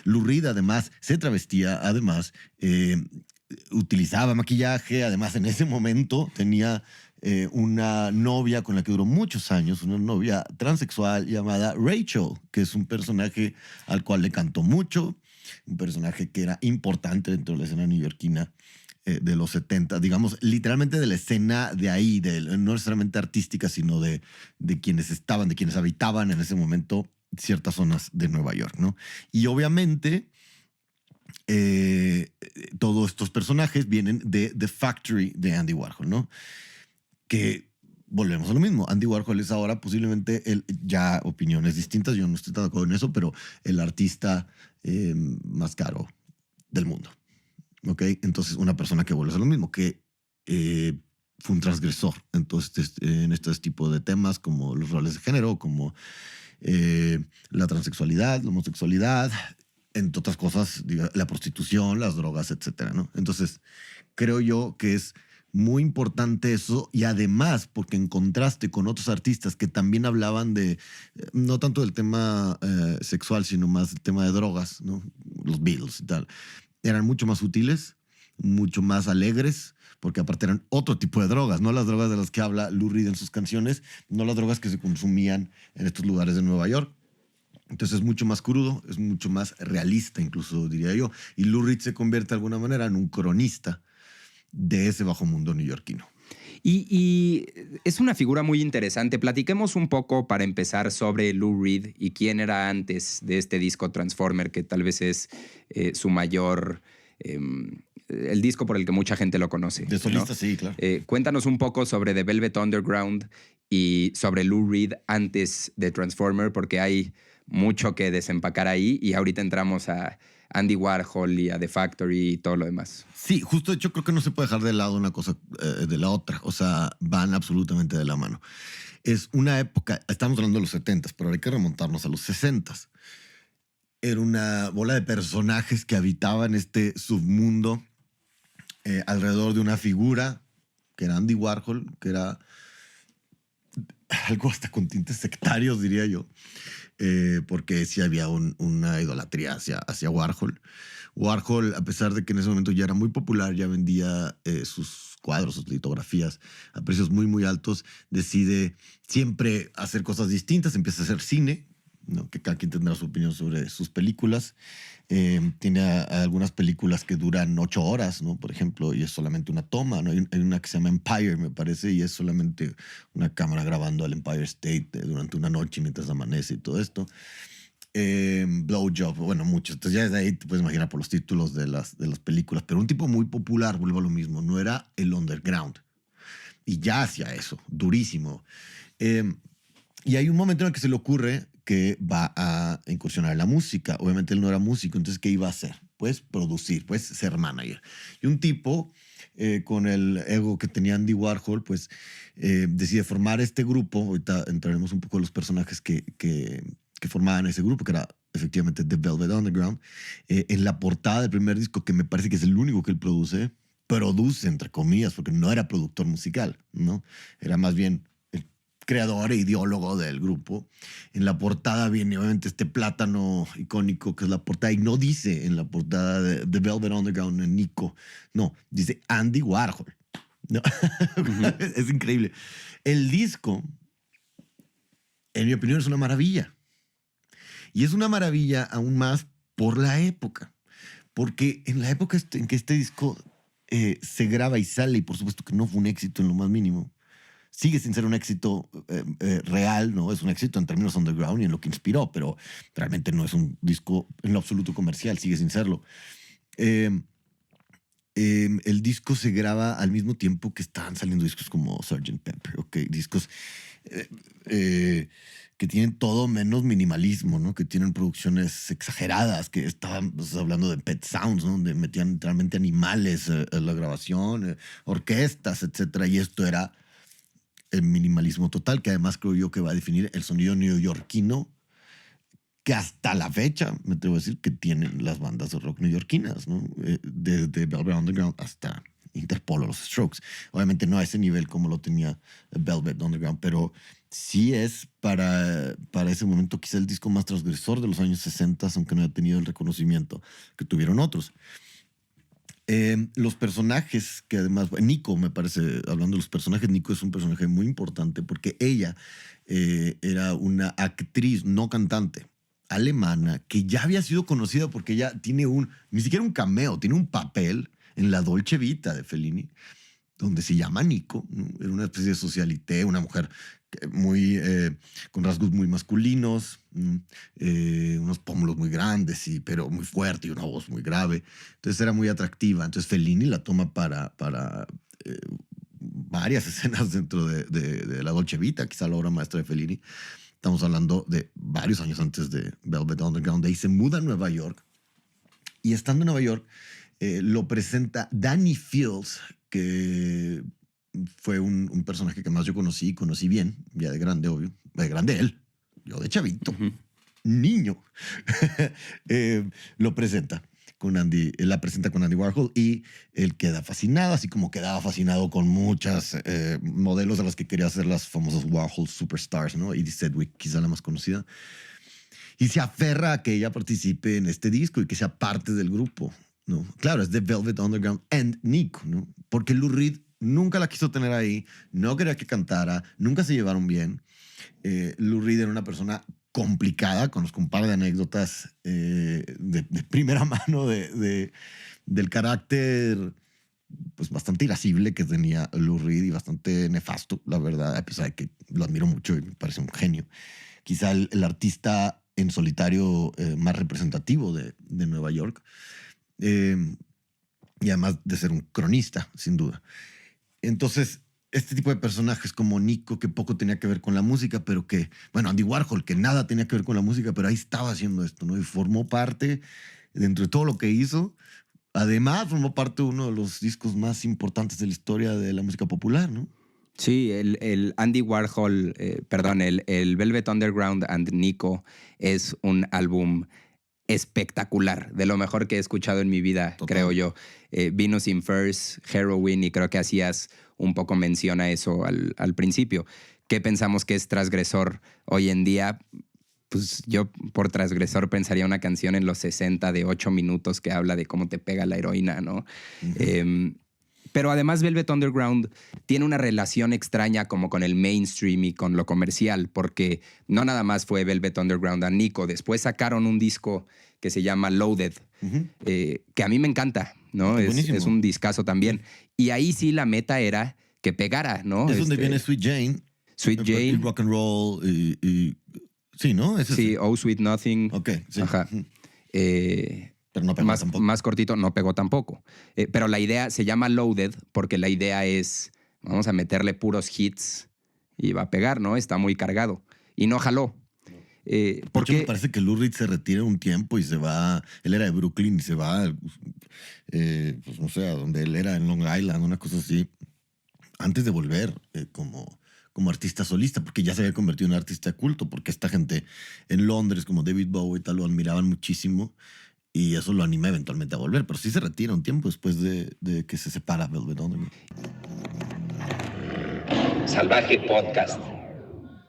Lou Reed además se travestía, además utilizaba maquillaje, además en ese momento tenía una novia con la que duró muchos años, una novia transexual llamada Rachel, que es un personaje al cual le cantó mucho, un personaje que era importante dentro de la escena neoyorquina de los 70, digamos, literalmente de la escena de ahí, no necesariamente artística, sino de quienes estaban, de quienes habitaban en ese momento ciertas zonas de Nueva York, ¿no? Y obviamente todos estos personajes vienen de The Factory de Andy Warhol, ¿no? Que volvemos a lo mismo. Andy Warhol es ahora posiblemente, ya opiniones distintas, yo no estoy tan de acuerdo en eso, pero el artista más caro del mundo. ¿Ok? Entonces, una persona que vuelve a lo mismo, que fue un transgresor. Entonces, en este tipo de temas como los roles de género, como la transexualidad, la homosexualidad, entre otras cosas, la prostitución, las drogas, etcétera, ¿no? Entonces, creo yo que es muy importante eso, y además porque en contraste con otros artistas que también hablaban de, no tanto del tema sexual, sino más del tema de drogas, ¿no? Los Beatles y tal, eran mucho más útiles, mucho más alegres, porque aparte eran otro tipo de drogas, no las drogas de las que habla Lou Reed en sus canciones, no las drogas que se consumían en estos lugares de Nueva York. Entonces es mucho más crudo, es mucho más realista, incluso diría yo. Y Lou Reed se convierte de alguna manera en un cronista de ese bajo mundo neoyorquino. Y es una figura muy interesante. Platiquemos un poco para empezar sobre Lou Reed y quién era antes de este disco Transformer, que tal vez es su mayor... el disco por el que mucha gente lo conoce. De solista, ¿no? sí, claro. Cuéntanos un poco sobre The Velvet Underground y sobre Lou Reed antes de Transformer, porque hay mucho que desempacar ahí, y ahorita entramos a Andy Warhol y a The Factory y todo lo demás. Sí, justo de hecho creo que no se puede dejar de lado una cosa de la otra, o sea, van absolutamente de la mano. Es una época, estamos hablando de los 70s, pero hay que remontarnos a los 60s. Era una bola de personajes que habitaban este submundo alrededor de una figura que era Andy Warhol, que era algo hasta con tintes sectarios, diría yo, porque sí había una idolatría hacia Warhol. Warhol, a pesar de que en ese momento ya era muy popular, ya vendía sus cuadros, sus litografías a precios muy, muy altos, decide siempre hacer cosas distintas, empieza a hacer cine, ¿no? Que cada quien tendrá su opinión sobre sus películas. Tiene algunas películas que duran 8 horas, ¿no? Por ejemplo, y es solamente una toma, ¿no? Hay una que se llama Empire, me parece, y es solamente una cámara grabando al Empire State durante una noche mientras amanece y todo esto. Blowjob, bueno, muchos. Entonces ya desde ahí te puedes imaginar por los títulos de las películas, pero un tipo muy popular, vuelvo a lo mismo, no era el underground. Y ya hacía eso, durísimo. Y hay un momento en el que se le ocurre que va a incursionar en la música. Obviamente él no era músico, entonces ¿qué iba a hacer? Pues producir, pues ser manager. Y un tipo con el ego que tenía Andy Warhol, pues decide formar este grupo. Ahorita entraremos un poco en los personajes que formaban ese grupo, que era efectivamente The Velvet Underground. En la portada del primer disco, que me parece que es el único que él produce entre comillas, porque no era productor musical, ¿no? Era más bien creador e ideólogo del grupo. En la portada viene obviamente este plátano icónico que es la portada, y no dice en la portada de The Velvet Underground Nico, no, dice Andy Warhol. No. Es increíble. El disco, en mi opinión, es una maravilla. Y es una maravilla aún más por la época. Porque en la época en que este disco se graba y sale, y por supuesto que no fue un éxito en lo más mínimo, sigue sin ser un éxito real, ¿no? Es un éxito en términos underground y en lo que inspiró, pero realmente no es un disco en lo absoluto comercial, sigue sin serlo. El disco se graba al mismo tiempo que estaban saliendo discos como Sgt. Pepper, okay, discos que tienen todo menos minimalismo, ¿no? Que tienen producciones exageradas, que estaban hablando de Pet Sounds, ¿no? Donde metían literalmente animales en la grabación, orquestas, etcétera. Y esto era el minimalismo total, que además creo yo que va a definir el sonido neoyorquino que hasta la fecha, me atrevo a decir, que tienen las bandas de rock neoyorquinas, ¿no? Desde Velvet Underground hasta Interpol o los Strokes. Obviamente no a ese nivel como lo tenía Velvet Underground, pero sí es para ese momento quizá el disco más transgresor de los años 60, aunque no haya tenido el reconocimiento que tuvieron otros. Los personajes, que además, Nico, me parece, hablando de los personajes, Nico es un personaje muy importante porque ella era una actriz, no cantante, alemana, que ya había sido conocida porque ella tiene ni siquiera un cameo, tiene un papel en la Dolce Vita de Fellini, donde se llama Nico, ¿no? Era una especie de socialité, una mujer muy, con rasgos muy masculinos, unos pómulos muy grandes, pero muy fuerte y una voz muy grave. Entonces era muy atractiva. Entonces Fellini la toma para varias escenas dentro de la Dolce Vita, quizá la obra maestra de Fellini. Estamos hablando de varios años antes de Velvet Underground. De ahí se muda a Nueva York y estando en Nueva York lo presenta Danny Fields, que fue un personaje que más yo conocí bien, ya de grande, obvio. De grande él, yo de chavito, niño. Lo presenta con Andy, la presenta con Andy Warhol y él queda fascinado, así como quedaba fascinado con muchas modelos de las que quería hacer las famosas Warhol Superstars, ¿no? Edith Sedgwick, quizá la más conocida. Y se aferra a que ella participe en este disco y que sea parte del grupo, ¿no? Claro, es de Velvet Underground and Nico, ¿no? Porque Lou Reed nunca la quiso tener ahí, no quería que cantara, nunca se llevaron bien. Lou Reed era una persona complicada, conozco un par de anécdotas de primera mano del carácter pues bastante irascible que tenía Lou Reed y bastante nefasto, la verdad, a pesar de que lo admiro mucho y me parece un genio. Quizá el artista en solitario más representativo de Nueva York. Y además de ser un cronista, sin duda. Entonces, este tipo de personajes como Nico, que poco tenía que ver con la música, pero que, bueno, Andy Warhol, que nada tenía que ver con la música, pero ahí estaba haciendo esto, ¿no? Y formó parte, dentro de todo lo que hizo, además formó parte de uno de los discos más importantes de la historia de la música popular, ¿no? Sí, el Andy Warhol, el Velvet Underground and Nico es un álbum espectacular, de lo mejor que he escuchado en mi vida, total, creo yo. Venus in Furs, Heroin, y creo que hacías un poco mención a eso al principio. ¿Qué pensamos que es transgresor hoy en día? Pues yo por transgresor pensaría una canción en los 60 de 8 minutos que habla de cómo te pega la heroína, ¿no? Uh-huh. Pero además Velvet Underground tiene una relación extraña como con el mainstream y con lo comercial, porque no nada más fue Velvet Underground and Nico. Después sacaron un disco que se llama Loaded, uh-huh, que a mí me encanta, ¿no? Es un discazo también. Y ahí sí la meta era que pegara, ¿no? Es donde viene Sweet Jane. Sweet Jane. Y rock and roll y sí, ¿no? Sí, Oh Sweet Nothing. Ok, sí. Ajá. Pero no pegó tampoco. Más cortito, no pegó tampoco. Pero la idea se llama Loaded porque la idea es, vamos a meterle puros hits y va a pegar, ¿no? Está muy cargado. Y no jaló. Porque me parece que Lou Reed se retira un tiempo y se va, él era de Brooklyn y se va, pues no sé, a donde él era, en Long Island, una cosa así, antes de volver como artista solista, porque ya se había convertido en artista de culto, porque esta gente en Londres, como David Bowie y tal, lo admiraban muchísimo. Y eso lo anima eventualmente a volver. Pero sí se retira un tiempo después de que se separa Velvet Underground. Salvaje Podcast.